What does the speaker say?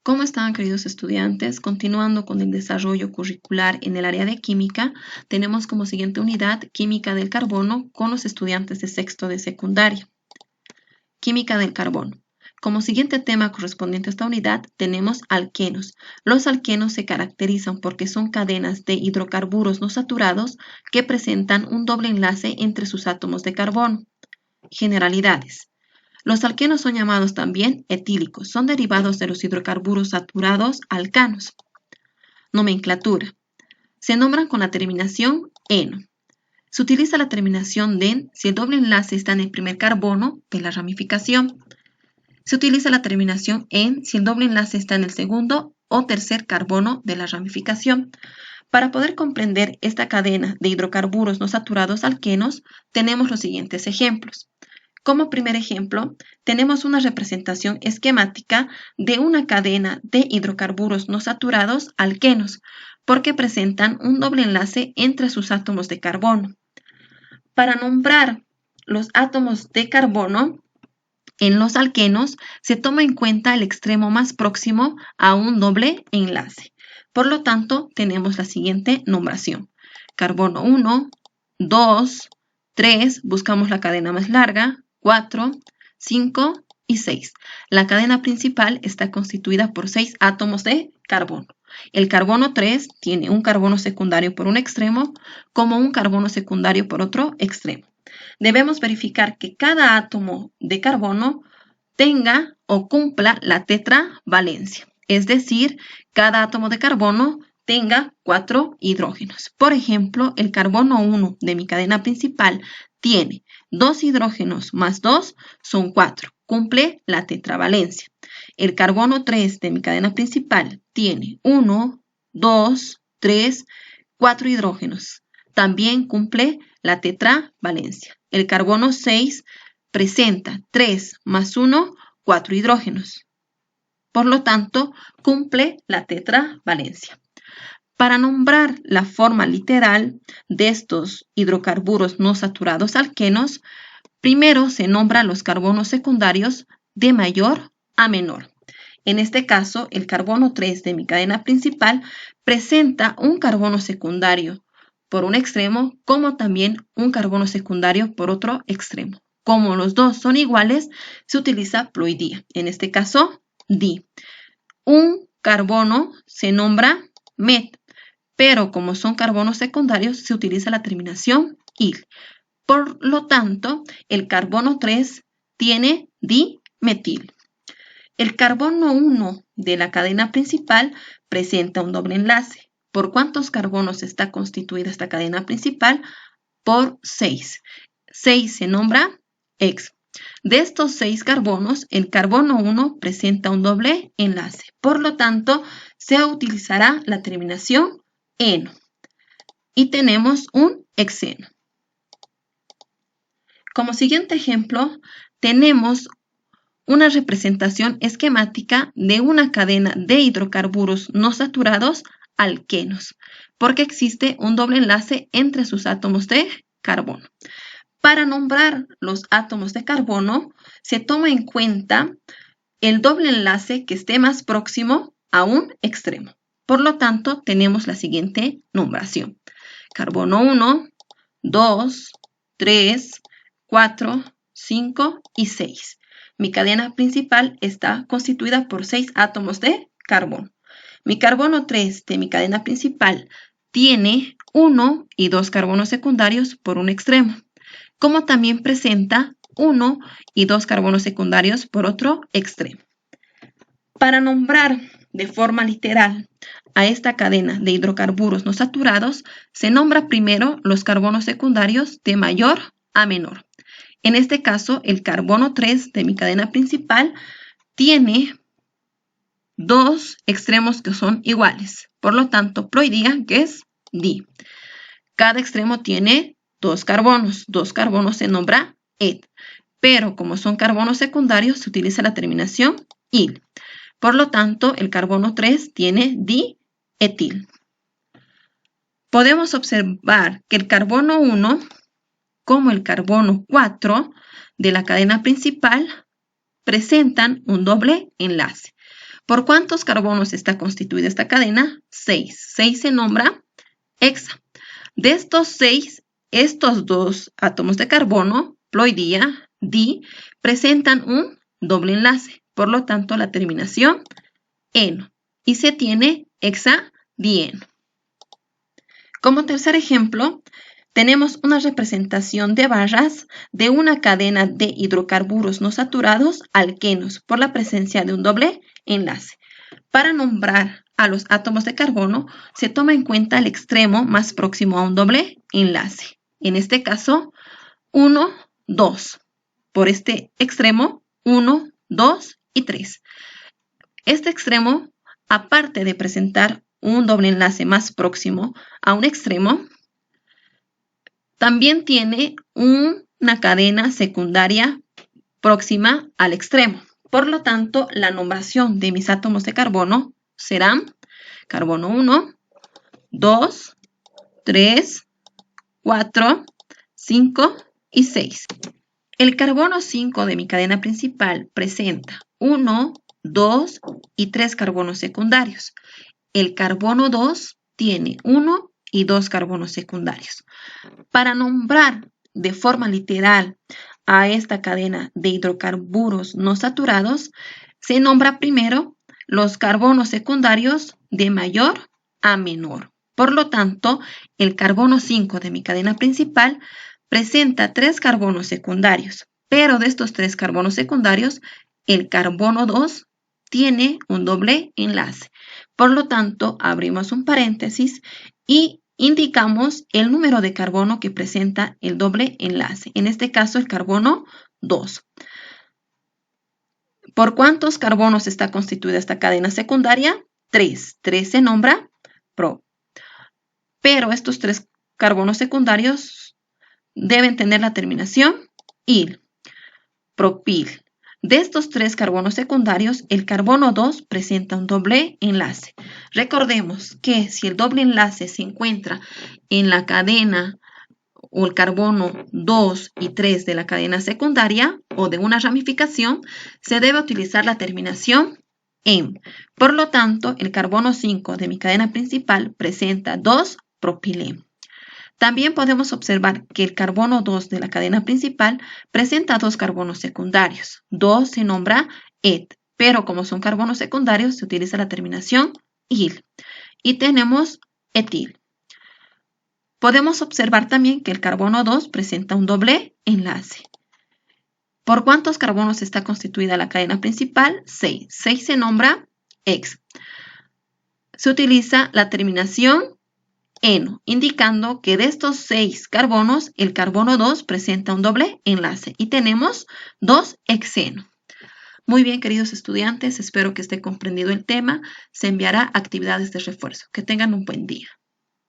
¿Cómo están, queridos estudiantes? Continuando con el desarrollo curricular en el área de química, tenemos como siguiente unidad Química del carbono con los estudiantes de sexto de secundaria. Química del carbono. Como siguiente tema correspondiente a esta unidad, tenemos alquenos. Los alquenos se caracterizan porque son cadenas de hidrocarburos no saturados que presentan un doble enlace entre sus átomos de carbono. Generalidades. Los alquenos son llamados también etílicos. Son derivados de los hidrocarburos saturados alcanos. Nomenclatura. Se nombran con la terminación eno. Se utiliza la terminación den si el doble enlace está en el primer carbono de la ramificación. Se utiliza la terminación en si el doble enlace está en el segundo o tercer carbono de la ramificación. Para poder comprender esta cadena de hidrocarburos no saturados alquenos, tenemos los siguientes ejemplos. Como primer ejemplo, tenemos una representación esquemática de una cadena de hidrocarburos no saturados alquenos, porque presentan un doble enlace entre sus átomos de carbono. Para nombrar los átomos de carbono en los alquenos, se toma en cuenta el extremo más próximo a un doble enlace. Por lo tanto, tenemos la siguiente numeración. Carbono 1, 2, 3, buscamos la cadena más larga, 4, 5 y 6. La cadena principal está constituida por 6 átomos de carbono. El carbono 3 tiene un carbono secundario por un extremo, como un carbono secundario por otro extremo. Debemos verificar que cada átomo de carbono tenga o cumpla la tetravalencia, es decir, cada átomo de carbono tenga 4 hidrógenos. Por ejemplo, el carbono 1 de mi cadena principal tiene 2 hidrógenos más 2 son 4, cumple la tetravalencia. El carbono 3 de mi cadena principal tiene 1, 2, 3, 4 hidrógenos. También cumple la tetravalencia. El carbono 6 presenta 3 más 1, 4 hidrógenos. Por lo tanto, cumple la tetravalencia. Para nombrar la forma literal de estos hidrocarburos no saturados alquenos, primero se nombran los carbonos secundarios de mayor a menor. En este caso, el carbono 3 de mi cadena principal presenta un carbono secundario por un extremo, como también un carbono secundario por otro extremo. Como los dos son iguales, se utiliza ploidía. En este caso, di. Un carbono se nombra met, pero como son carbonos secundarios, se utiliza la terminación il. Por lo tanto, el carbono 3 tiene dimetil. El carbono 1 de la cadena principal presenta un doble enlace. ¿Por cuántos carbonos está constituida esta cadena principal? Por 6. 6 se nombra ex. De estos 6 carbonos, el carbono 1 presenta un doble enlace. Por lo tanto, se utilizará la terminación eno. Y tenemos un hexeno. Como siguiente ejemplo, tenemos una representación esquemática de una cadena de hidrocarburos no saturados alquenos, porque existe un doble enlace entre sus átomos de carbono. Para nombrar los átomos de carbono, se toma en cuenta el doble enlace que esté más próximo a un extremo. Por lo tanto, tenemos la siguiente numeración. Carbono 1, 2, 3, 4, 5 y 6. Mi cadena principal está constituida por 6 átomos de carbono. Mi carbono 3 de mi cadena principal tiene 1 y 2 carbonos secundarios por un extremo, como también presenta 1 y 2 carbonos secundarios por otro extremo. Para nombrar de forma literal a esta cadena de hidrocarburos no saturados, se nombra primero los carbonos secundarios de mayor a menor. En este caso, el carbono 3 de mi cadena principal tiene 2 extremos que son iguales. Por lo tanto, ploidía, que es di. Cada extremo tiene 2 carbonos. 2 carbonos se nombra et. Pero como son carbonos secundarios, se utiliza la terminación il. Por lo tanto, el carbono 3 tiene dietil. Podemos observar que el carbono 1, como el carbono 4 de la cadena principal, presentan un doble enlace. ¿Por cuántos carbonos está constituida esta cadena? 6. 6 se nombra hexa. De estos 6, estos dos átomos de carbono, ploidía, di, presentan un doble enlace. Por lo tanto, la terminación eno. Y se tiene hexadieno. Como tercer ejemplo, tenemos una representación de barras de una cadena de hidrocarburos no saturados alquenos por la presencia de un doble enlace. Para nombrar a los átomos de carbono, se toma en cuenta el extremo más próximo a un doble enlace. En este caso, 1, 2. Por este extremo, 1, 2 y 3. Este extremo, aparte de presentar un doble enlace más próximo a un extremo, también tiene una cadena secundaria próxima al extremo. Por lo tanto, la numeración de mis átomos de carbono serán carbono 1, 2, 3, 4, 5 y 6. El carbono 5 de mi cadena principal presenta 1, 2 y 3 carbonos secundarios. El carbono 2 tiene 1 y 2 carbonos secundarios. Para nombrar de forma literal a esta cadena de hidrocarburos no saturados, se nombra primero los carbonos secundarios de mayor a menor. Por lo tanto, el carbono 5 de mi cadena principal presenta 3 carbonos secundarios, pero de estos 3 carbonos secundarios, el carbono 2 tiene un doble enlace. Por lo tanto, abrimos un paréntesis y indicamos el número de carbono que presenta el doble enlace. En este caso, el carbono 2. ¿Por cuántos carbonos está constituida esta cadena secundaria? 3. 3 se nombra pro. Pero estos 3 carbonos secundarios deben tener la terminación il, propil. De estos 3 carbonos secundarios, el carbono 2 presenta un doble enlace. Recordemos que si el doble enlace se encuentra en la cadena o el carbono 2 y 3 de la cadena secundaria o de una ramificación, se debe utilizar la terminación en. Por lo tanto, el carbono 5 de mi cadena principal presenta 2 propileno. También podemos observar que el carbono 2 de la cadena principal presenta 2 carbonos secundarios. 2 se nombra et, pero como son carbonos secundarios se utiliza la terminación il. Y tenemos etil. Podemos observar también que el carbono 2 presenta un doble enlace. ¿Por cuántos carbonos está constituida la cadena principal? 6. 6 se nombra ex. Se utiliza la terminación eno, indicando que de estos 6 carbonos, el carbono 2 presenta un doble enlace y tenemos 2 hexeno. Muy bien, queridos estudiantes, espero que esté comprendido el tema. Se enviará actividades de refuerzo. Que tengan un buen día.